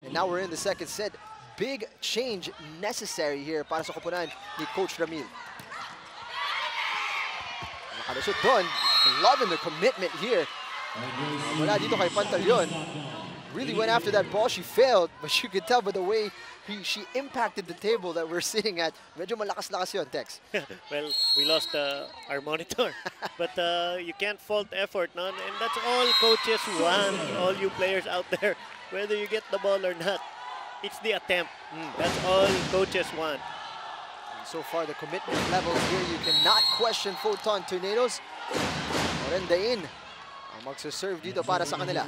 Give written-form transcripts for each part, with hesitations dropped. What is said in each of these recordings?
And now we're in the second set. Big change necessary here para sa koponan ni Coach Ramil. Nakalusot doon. Loving the commitment here. Wala dito kay Pantaleon. Really went after that ball. She failed, but you could tell by the way she impacted the table that we're sitting at. Medyo malakas-lakas yun, Tex. Well, we lost our monitor. But you can't fault effort, no? And that's all coaches want, all you players out there, whether you get the ball or not. It's the attempt. That's all coaches want. And so far, the commitment levels here, you cannot question Foton Tornadoes. Orendain ang magsaserve dito para sa kanila.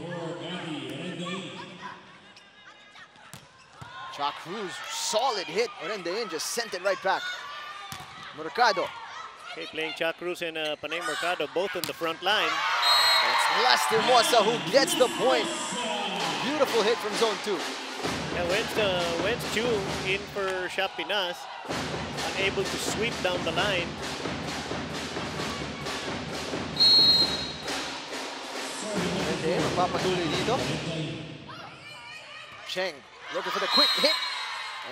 Cha Cruz, solid hit. Orendain just sent it right back. Mercado. Okay, playing Cha Cruz and Panay Mercado, both on the front line. It's Lastimosa who gets the point. Beautiful hit from zone 2. Yeah, when's Chu in for Shapinas, unable to sweep down the line. And then, magpapatuloy dito. Cheng looking for the quick hit.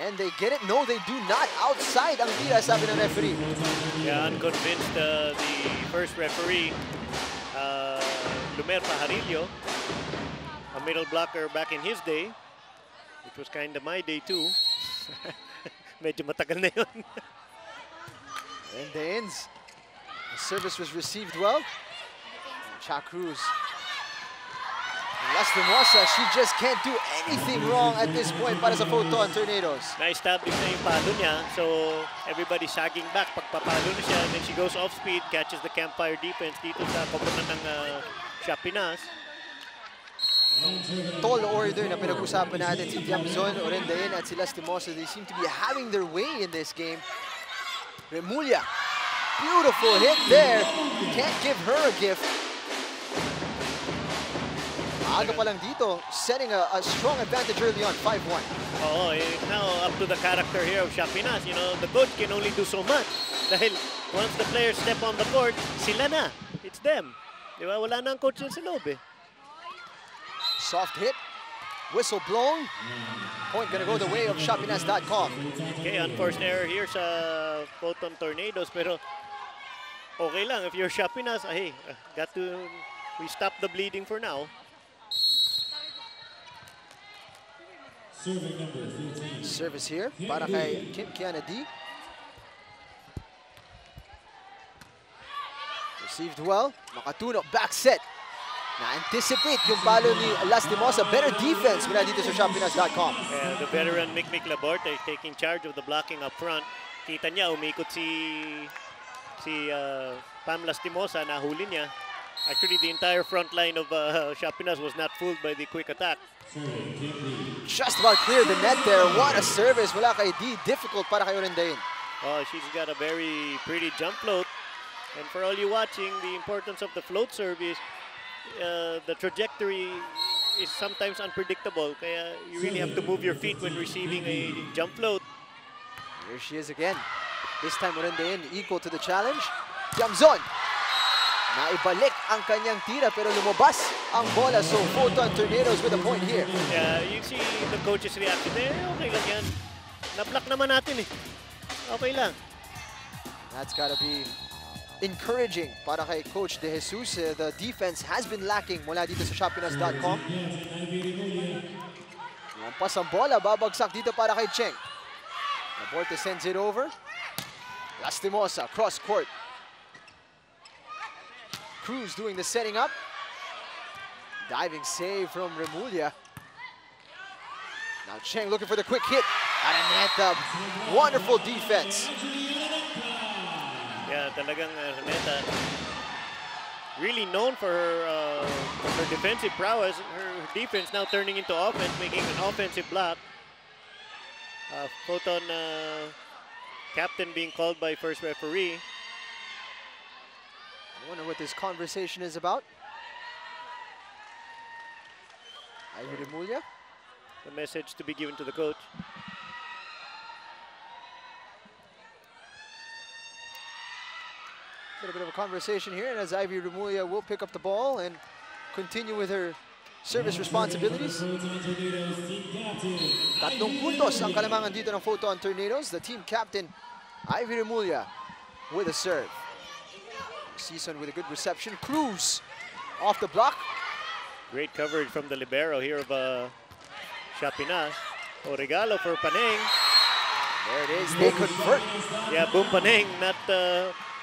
And they get it? No, they do not. Outside ang tira, sabi ng referee. Yeah, unconvinced the first referee, Lumer Pajarillo, a middle blocker back in his day. It was kind of my day too. Medyo matagal na yun. And the ends. The service was received well. Cha Cruz. Lastimosa, she just can't do anything wrong at this point para sa Foton Tornadoes. Na-establish na yung palo niya, so everybody sagging back. Pagpapalo na siya, and then she goes off speed, catches the campfire defense dito sa koponan ng Shapinas. Tall order na pinag-usapan natin si Tiamzon, Orendain at si Lastimosa. They seem to be having their way in this game. Remulla, beautiful hit there. You can't give her a gift. Aga pa lang dito, setting a strong advantage early on, 5-1. Oh, now up to the character here of Shapinas. You know, the coach can only do so much. Dahil once the players step on the court, sila na. It's them. Di ba? Wala na ang coach sa loob eh. Soft hit, whistle blown. Point gonna go the way of Shapinas.com. Okay, unforced error here sa Foton Tornadoes, pero okay lang if you're Shapinas. Hey, we stop the bleeding for now. Service here para kay Kim Kiana D. Received well, Makatuno back set. Na-anticipate yung palo ni Lastimosa. Better defense mula dito sa Shapinas.com. Yeah, the veteran Mick Laborde taking charge of the blocking up front. Kita niya, umikot si Pam Lastimosa, nahuli niya. Actually, the entire front line of Shapinas was not fooled by the quick attack. Just about cleared the net there. What a service mula kay D. Difficult para kay Orendain. Oh, she's got a very pretty jump float. And for all you watching, the importance of the float serve is the trajectory is sometimes unpredictable. Kaya you really have to move your feet when receiving a jump float. Here she is again. This time Orendain equal to the challenge. Tiamzon. Naibalik ang kanyang tira pero lumabas ang bola. So Foton Tornadoes with a point here. Yeah, you see the coach's reaction there. Okay lang yan. Na-block naman natin eh. Okay lang. That's gotta be encouraging para kay Coach De Jesus. The defense has been lacking mula dito sa Shapinas.com. Lampas ang bola, babagsak dito para kay Cheng. Laborde sends it over. Lastimosa, cross court. Cruz doing the setting up. Diving save from Remulla. Now Cheng looking for the quick hit. Cuneta, wonderful defense. Yeah, talagang Cuneta, really known for her defensive prowess. Her defense now turning into offense, making an offensive block. Foton captain being called by first referee. I wonder what this conversation is about. Ivy Remulla. The message to be given to the coach. A bit of a conversation here, and as Ivy Remulla will pick up the ball and continue with her service responsibilities. 3 puntos ang kalamangan dito ng Foton Tornadoes. The team captain, Ivy Remulla, with a serve. Season with a good reception. Cruz off the block. Great coverage from the libero here of Shapinas. O regalo for Paneng. There it is, they convert. Yeah, Boom Paneng not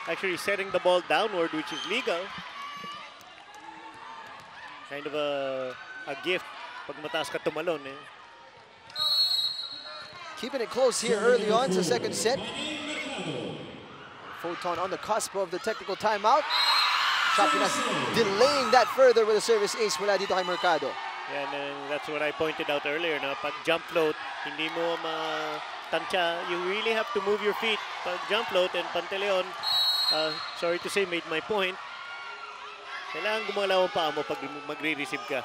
actually setting the ball downward, which is legal. Kind of a gift pag mataas ka tumalon. Keeping it close here early on sa second set. Foton on the cusp of the technical timeout. Shapinas delaying that further with a service ace mula dito kay Mercado. Yeah, and that's what I pointed out earlier. Na pag jump float, hindi mo matansya. You really have to move your feet. Pag jump float, and Pantaleon, sorry to say, made my point. Kailangan gumalaw ang paa mo pag magre-receive ka.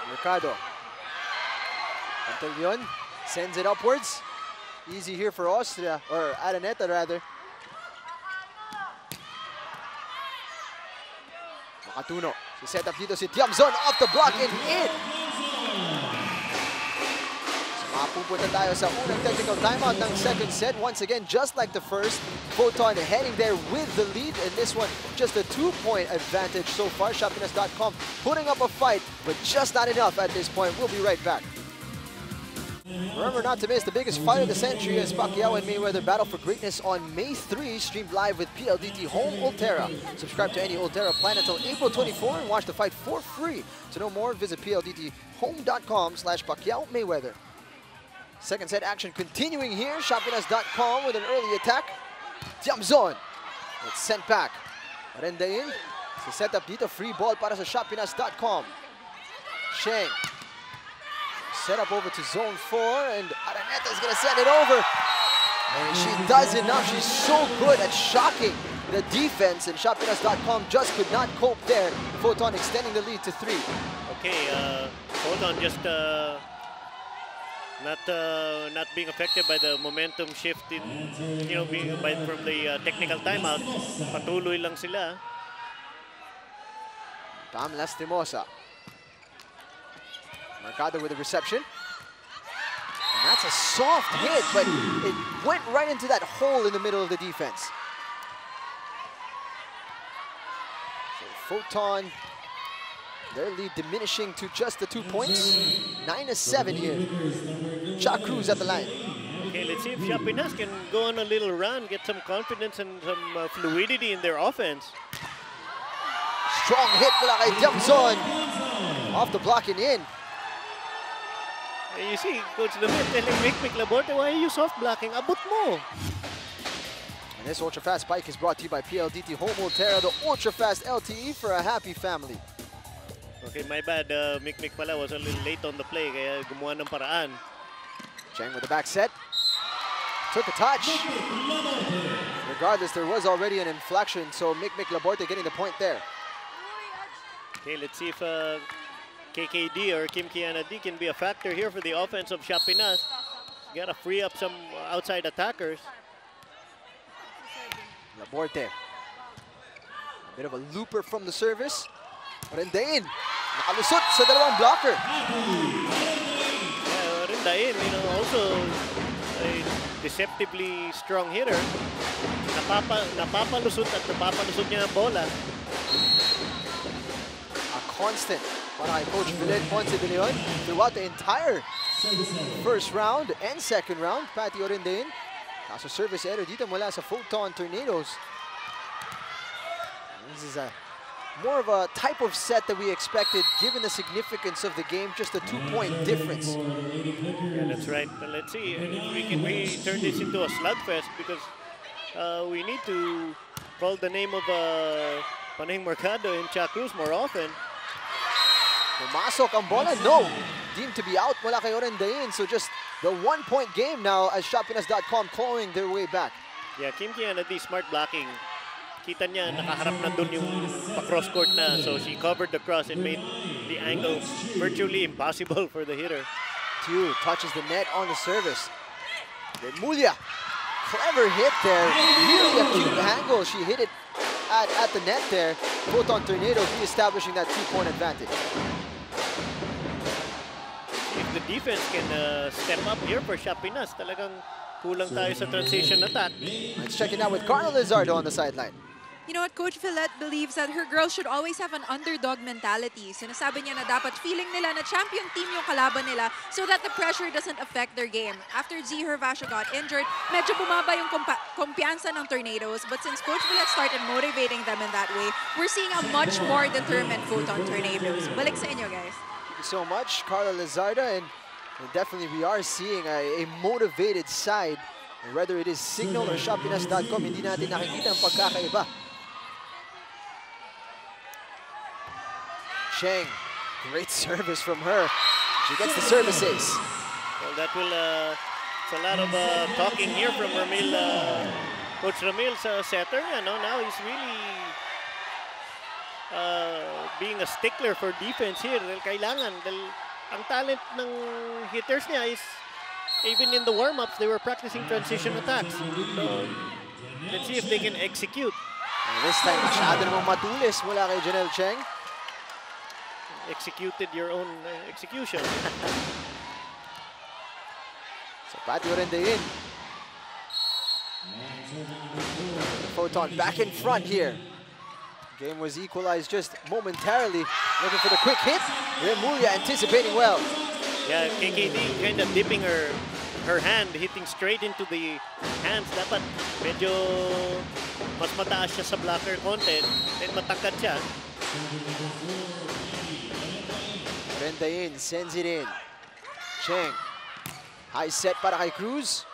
Mercado. Pantaleon sends it upwards. Easy here for Austria, or Araneta rather. Makatuno. Si set up dito si Tiamzon off the block and in. So mapupunta tayo sa unang technical timeout ng second set. Once again, just like the first, Foton heading there with the lead. And this one, just a 2-point advantage so far. Shapinas.com putting up a fight, but just not enough at this point. We'll be right back. Remember not to miss the biggest fight of the century as Pacquiao and Mayweather battle for greatness on May 3, streamed live with PLDT Home Ultera. Subscribe to any Ultera plan until April 24 and watch the fight for free. To know more, visit pldthome.com/Pacquiao Mayweather. Second set action continuing here. Shapinas.com with an early attack. Tiamzon. It's sent back. Rendain. So set up dito, free ball para sa Shapinas.com. Sheng. Set up over to zone 4, and Araneta is going to send it over. And she does enough. She's so good at shocking the defense, and Shapinas.com just could not cope there. Foton extending the lead to 3. Okay, Foton just not being affected by the momentum shift in, from the technical timeout. Patuloy lang sila. Tam Lastimosa. Mercado with a reception. And that's a soft hit, but it went right into that hole in the middle of the defense. So Foton, their lead diminishing to just the 2 points. 9-7 here. Cruz at the line. Okay, let's see if Shapinas can go on a little run, get some confidence and some fluidity in their offense. Strong hit mula kay Tiamzon. Off the block and in. You see, Coach David telling Mick Laborte, why are you soft blocking? Abot mo! And this ultra-fast spike is brought to you by PLDT Home Ultera, the ultra-fast LTE for a happy family. Okay, my bad. Mick pala was a little late on the play, kaya gumawa ng paraan. Cheng with the back set. Took a touch. Regardless, there was already an inflection, so Mick Laborte getting the point there. Okay, let's see if KKD or Kim Kiana D can be a factor here for the offense of Shapinas. Got to free up some outside attackers. Laborte. A bit of a looper from the service. Rendain. Nakalusot sa dalawang blocker. Rendain, also a deceptively strong hitter. Napapalusot at napapalusot niya ang bola. A constant para kay Coach Villet Ponce de Leon throughout the entire first round and second round. Patty Orendain. Kaso service error dito mula sa Foton Tornadoes. This is more of a type of set that we expected given the significance of the game, just a 2-point difference. Yeah, that's right. But let's see if we can turn this into a slugfest because we need to call the name of Paneng Mercado and Cruz more often. Pumasok ang bola, no. Deemed to be out mula kay Orendain. So just the 1-point game now as Shapinas.com clawing their way back. Yeah, Kim Kiana D, smart blocking. Kita niya, nakaharap na dun yung pa-cross court na. So she covered the cross and made the angle virtually impossible for the hitter. Tiu touches the net on the service. Remulla, clever hit there. Really a cute angle. She hit it at the net there. Foton Tornadoes re-establishing that 2-point advantage. defense can step up here for Shop Pinas. Talagang kulang tayo sa transition attack. Let's check it out with Carla Lizardo on the sideline. You know what, Coach Villette believes that her girls should always have an underdog mentality. Sinasabi niya na dapat feeling nila na champion team yung kalaban nila so that the pressure doesn't affect their game. After Z Hervasio got injured, medyo bumaba yung kumpiyansa ng Tornadoes. But since Coach Villette started motivating them in that way, we're seeing a much more determined Foton Tornadoes. Balik sa inyo, guys. Thank you so much, Carla Lizardo. And definitely we are seeing a motivated side. And whether it is Signal or shoppinas.com, hindi natin nakikita ang pagkakaiba. Cheng, great service from her. She gets the service ace. Well, that will, it's a lot of talking here from Ramil, Coach Ramil's setter. You know, now he's really being a stickler for defense here. Dahil kailangan, dahil ang talent ng hitters niya is, even in the warm-ups, they were practicing transition attacks. So, let's see if they can execute. And this time, masyado namang matulis mula kay Janelle Cheng. Executed your own execution. So patio rin din. Foton back in front here. Game was equalized just momentarily. Looking for the quick hit. Remulla anticipating well. Yeah, KKD kind of dipping her hand, hitting straight into the hands. Dapat medyo mas mataas siya sa blocker konti. Then matangkad siya. Rendain sends it in. Cheng. High set para kay Cruz.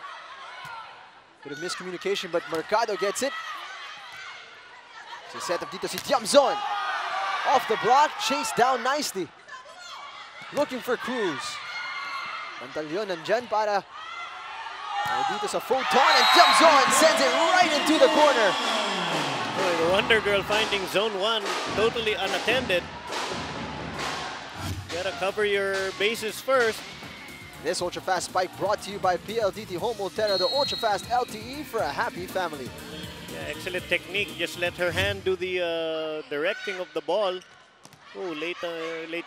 Bit of miscommunication, but Mercado gets it. So set up dito si Tiamzon. Off the block, chased down nicely. Looking for Cruz. Pantalyon nandyan para dito sa Foton, and Tiamzon sends it right into the corner. Oh, the Wonder Girl finding zone 1 totally unattended. Gotta cover your bases first. This ultra-fast spike brought to you by PLDT Home Ultera, the ultra-fast LTE for a happy family. Yeah, excellent technique. Just let her hand do the directing of the ball. Oh, late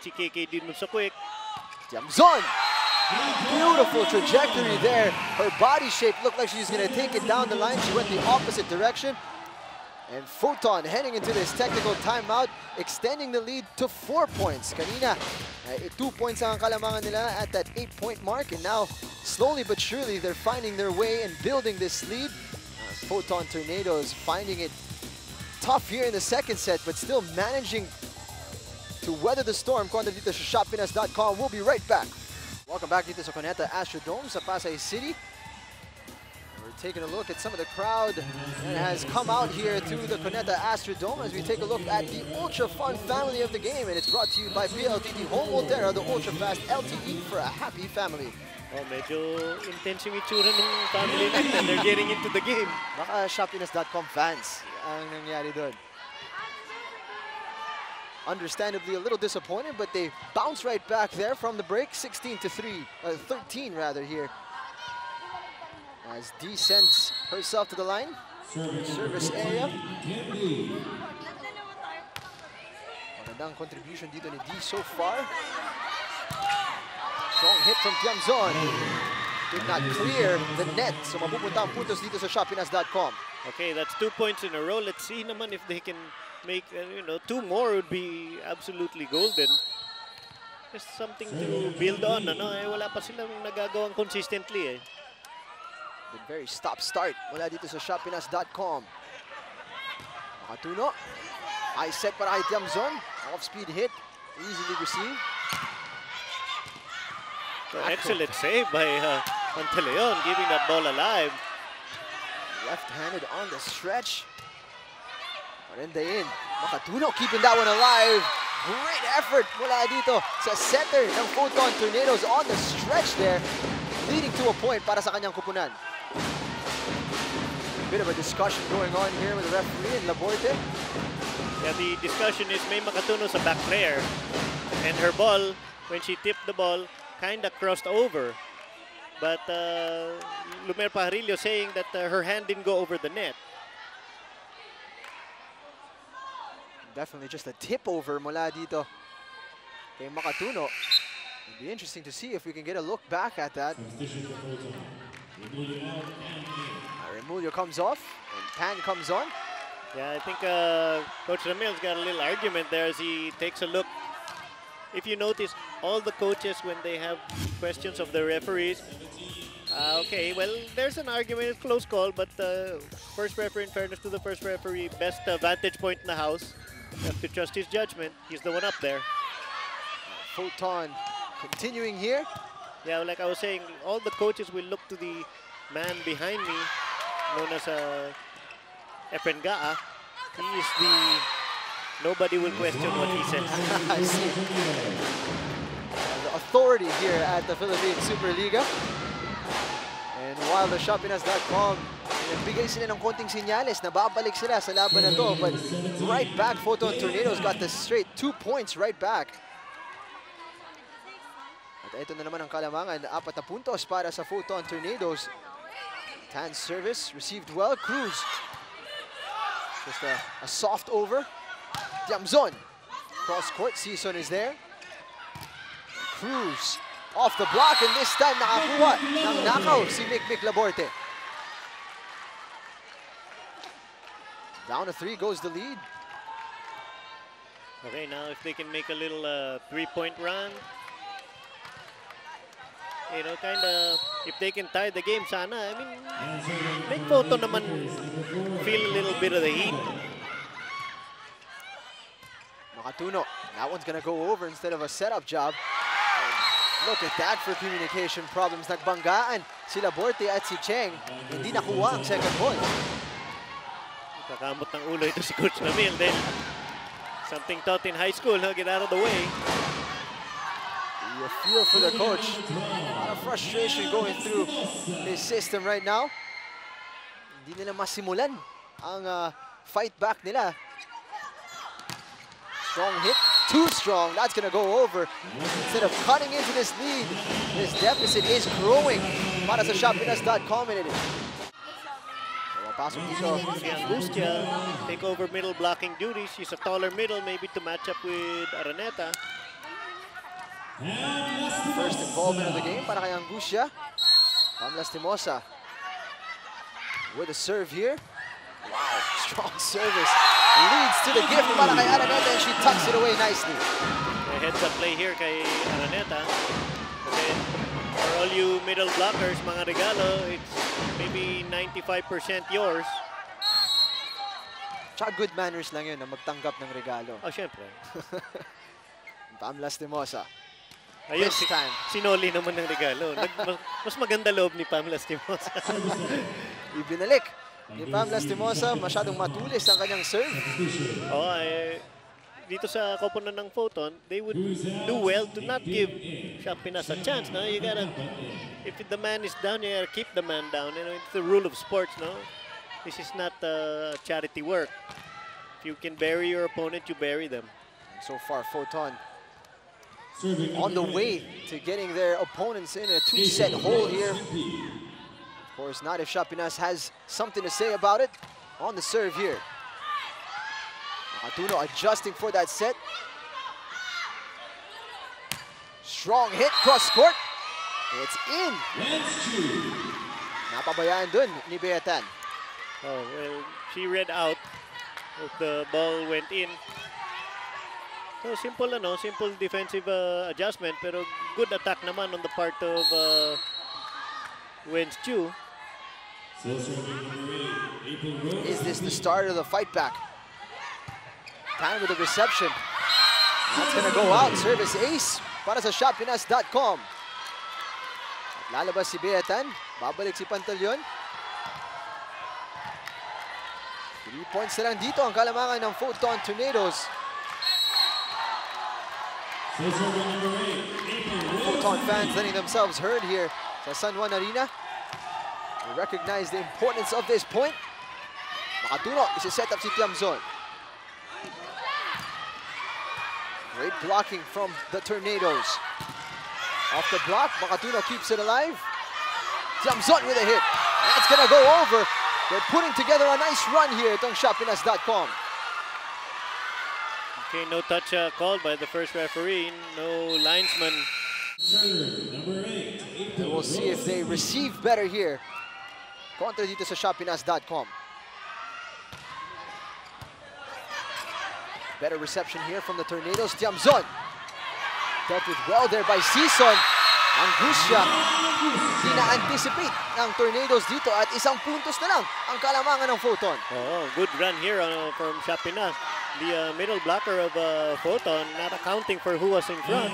si KKD dun sa quick. Tiamzon! Beautiful trajectory there. Her body shape looked like she was going to take it down the line. She went the opposite direction. And Foton heading into this technical timeout, extending the lead to 4 points. Kanina, 2 points ang kalamangan nila at that 8-point mark. And now, slowly but surely, they're finding their way and building this lead. Foton Tornadoes finding it tough here in the second set, but still managing to weather the storm. Kwanda dito sa shoppinas.com. We'll be right back. Welcome back dito sa Cuneta Astrodome sa Pasay City. Taking a look at some of the crowd that has come out here to the Cuneta Astrodome as we take a look at the ultra fun family of the game, and it's brought to you by PLDT Home Ultera, the ultra fast LTE for a happy family. Oh, medyo intense yung itsura ng family nila. They're getting into the game. Baka shoppinas.com fans ang nangyari doon. Understandably a little disappointed, but they bounce right back there from the break, 13 rather here. As D sends herself to the line, service area. Magandang contribution dito ni D so far. Strong hit from Tiamzon. Did not clear the net, so mapupunta ang puntos dito sa shoppinas.com. Okay, that's 2 points in a row. Let's see naman if they can make, 2 more would be absolutely golden. Just something to build on, ano? Wala pa silang nagagawang consistently, eh. Very stop-start mula dito sa shoppinas.com. Makatuno. High set para kay Tiamzon. Off-speed hit. Easily received. So excellent save by Pantaleon, keeping that ball alive. Left-handed on the stretch. Rendain. Makatuno keeping that one alive. Great effort mula dito sa setter ng Foton Tornadoes on the stretch there, leading to a point para sa kanyang kupunan. Bit of a discussion going on here with the referee and Laborte. Yeah, the discussion is may makatuno sa back player, and her ball, when she tipped the ball, kind of crossed over. But Lumer Pajarillo saying that her hand didn't go over the net. Definitely just a tip over mula dito kay Makatuno. It'll be interesting to see if we can get a look back at that. Remulio comes off, and Pan comes on. Yeah, I think Coach Ramil's got a little argument there as he takes a look. If you notice, all the coaches, when they have questions of the referees, okay, well, there's an argument, it's close call, but first referee, in fairness to the first referee, best vantage point in the house. You have to trust his judgment. He's the one up there. Foton continuing here. Yeah, like I was saying, all the coaches will look to the man behind me, known as Efrengaa. He is the... Nobody will question what he says. I see. The authority here at the Philippine SuperLiga. And while the ShopPinas.com, nagbigay sila ng konting senyales na babalik sila sa laban na to. But right back, Foton Tornadoes got the straight 2 points right back. At ito na naman ang kalamangan, 4 na puntos para sa Foton Tornadoes. Tan's service received well. Cruz. Just a soft over. Diamzon. Cross court, Season is there. Cruz off the block, and this time nakakuha ng nakaw si Mick Laborte. Down to 3 goes the lead. Okay, now if they can make a little 3-point run, you know, kind of, if they can tie the game, sana. I mean, make Foton naman feel a little bit of the heat. Makatuno, that one's gonna go over instead of a setup job. And look at that for communication problems. Nagbanggaan si Laborte at si Cheng. Hindi nakuha ang second point. Kakamot ng ulo ito si Coach Ramil. Then, something taught in high school, no? Get out of the way. You feel for the coach. A lot of frustration going through his system right now. Hindi nila masimulan ang fight back nila. Strong hit, too strong. That's gonna go over. Instead of cutting into this lead, this deficit is growing para sa ShopPinas.com. Pasok dito. Si Angustia take over middle blocking duties. She's a taller middle, maybe to match up with Araneta. First involvement of the game para kay Angustia. Pam Lastimosa with a serve here. Wow, strong service. Leads to the gift para kay Araneta, and she tucks it away nicely. A heads-up play here kay Araneta. Kasi for all you middle blockers, mga regalo, it's maybe 95% yours. Tsaka good manners lang yun na magtanggap ng regalo. Oh, syempre. Pam Lastimosa. Ayun, This time. sinoli naman ng regalo. Mas maganda loob ni Pam Lastimosa. Ibinalik ni Pam Lastimosa, masyadong matulis ang kanyang serve. Oh, dito sa koponan ng Foton, they would do well to not give ShopPinas a chance. No? You gotta, if the man is down, you gotta keep the man down. You know, it's the rule of sports. No, this is not charity work. If you can bury your opponent, you bury them. So far, Foton on the way to getting their opponents in a 2-set hole here. Of course, not if ShopPinas has something to say about it on the serve here. Makatuno adjusting for that set. Strong hit, cross court. It's in. Napabayaan dun ni Beatan. Oh, well, she read out. The ball went in. So simple, simple defensive adjustment, pero good attack naman on the part of Wen Chu. Is this the start of the fight back? Time with the reception. That's gonna go out. Service ace para sa ShopPinas.com. Lalabas si Beatan. Babalik si Pantaleon. 3 points na lang dito ang kalamangan ng Foton Tornadoes. Foton fans letting themselves heard here sa San Juan Arena. They recognize the importance of this point. Makatuno, isi-set up si Tiamzon. Great blocking from the Tornadoes. Off the block, Makatuno keeps it alive. Tiamzon with a hit. That's gonna go over. They're putting together a nice run here itong ShopPinas.com. Okay, no touch called by the first referee. No linesman And we'll see if they receive better here. Kontra dito sa shoppinas.com. Better reception here from the Tornadoes. Tiamzon. Dealt with well there by Season. Angustia. Hindi na-anticipate ng Tornadoes dito at isang puntos na lang ang kalamangan ng Foton. Oh, good run here from Shoppinas. The middle blocker of Foton, not accounting for who was in front.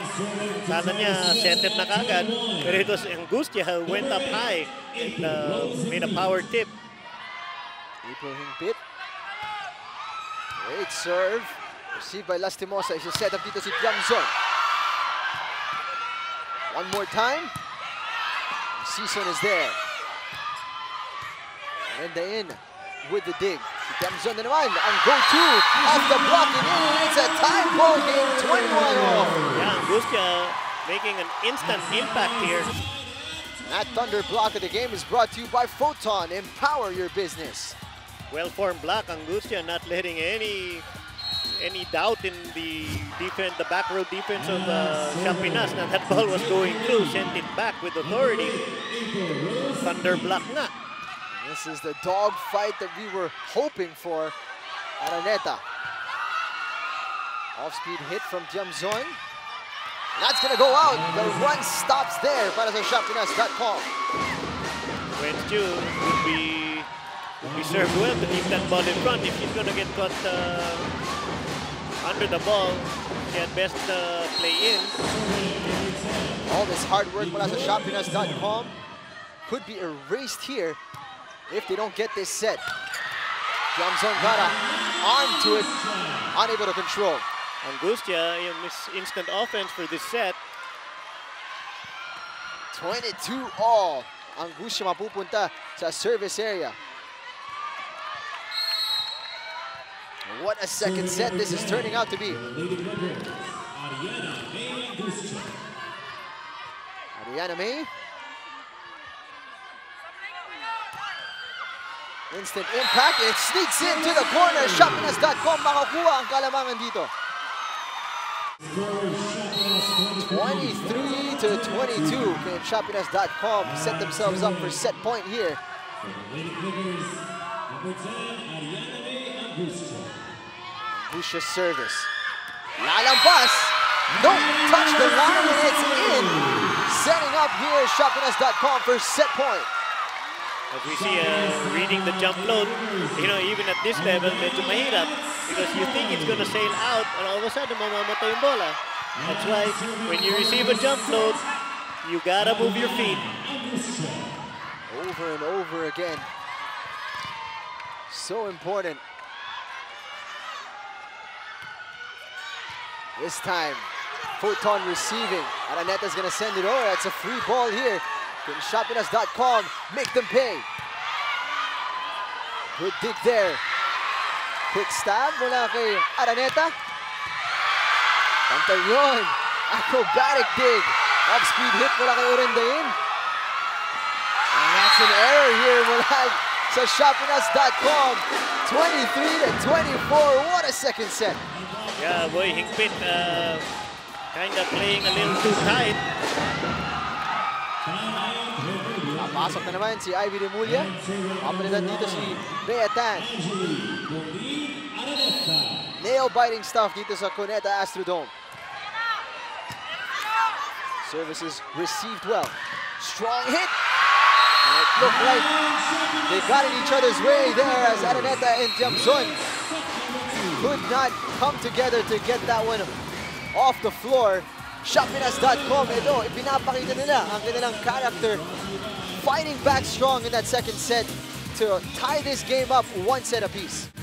Sana niya set it na kagad. Pero it was Angustia who went up high and made a power tip. April Hingpit. Great serve. Received by Lastimosa. Is set up dito si Tiamzon. One more time. Season is there. And in with the dig. Si Tiamzon na naman. Ang go-to off the block. And it's a tie ball game. 21-all. Yeah, Angustia making an instant impact here. That thunder block of the game is brought to you by Foton. Empower your business. Well-formed block. Angustia not letting any doubt in the defense, the back row defense of Shoppinas. Now that ball was going through, sent it back with authority. Thunder block na. This is the dog fight that we were hoping for at Cuneta. Off-speed hit from Tiamzon. That's gonna go out. The run stops there para sa shoppinas.com. Wenchu would be served well to keep that ball in front. If he's gonna get caught under the ball, he had best play in. All this hard work mula sa shoppinas.com could be erased here if they don't get this set. Tiamzon got an arm to it, unable to control. Angustia, instant offense for this set. 22-all. Angustia mapupunta sa service area. What a second set this is turning out to be. Ariana May. Instant impact. It sneaks into the corner. Shoppinas.com makakuha ang kalamangan dito. 23-22. Can Shoppinas.com set themselves up for set point here. Angustia service. Lalampas. Don't touch the line and it's in. Setting up here Shoppinas.com for set point. As we see, reading the jump float, even at this level, medyo mahirap because you think it's going to sail out and all of a sudden mamamatay yung bola. That's why when you receive a jump float, you gotta move your feet. Over and over again. So important. This time, Foton receiving. Araneta's gonna send it over. That's a free ball here. Can Shoppinas.com make them pay? Good dig there. Quick stab mula kay Araneta. Pantay yun. Acrobatic dig. Off-speed hit mula kay Orendain. And that's an error here mula sa Shoppinas.com. 23-24. What a second set. Yeah, boy, Hingpit kind of playing a little too tight. Pasok na naman si Ivy Remulla. Kapalitan dito si Beatan. Nail-biting stuff dito sa Cuneta Astrodome. Services received well. Strong hit. And it looked like they got in each other's way there as Araneta and Tiamzon could not come together to get that one off the floor. Shoppinas.com, ito, ipinapakita nila ang kanilang character, fighting back strong in that second set to tie this game up one set apiece.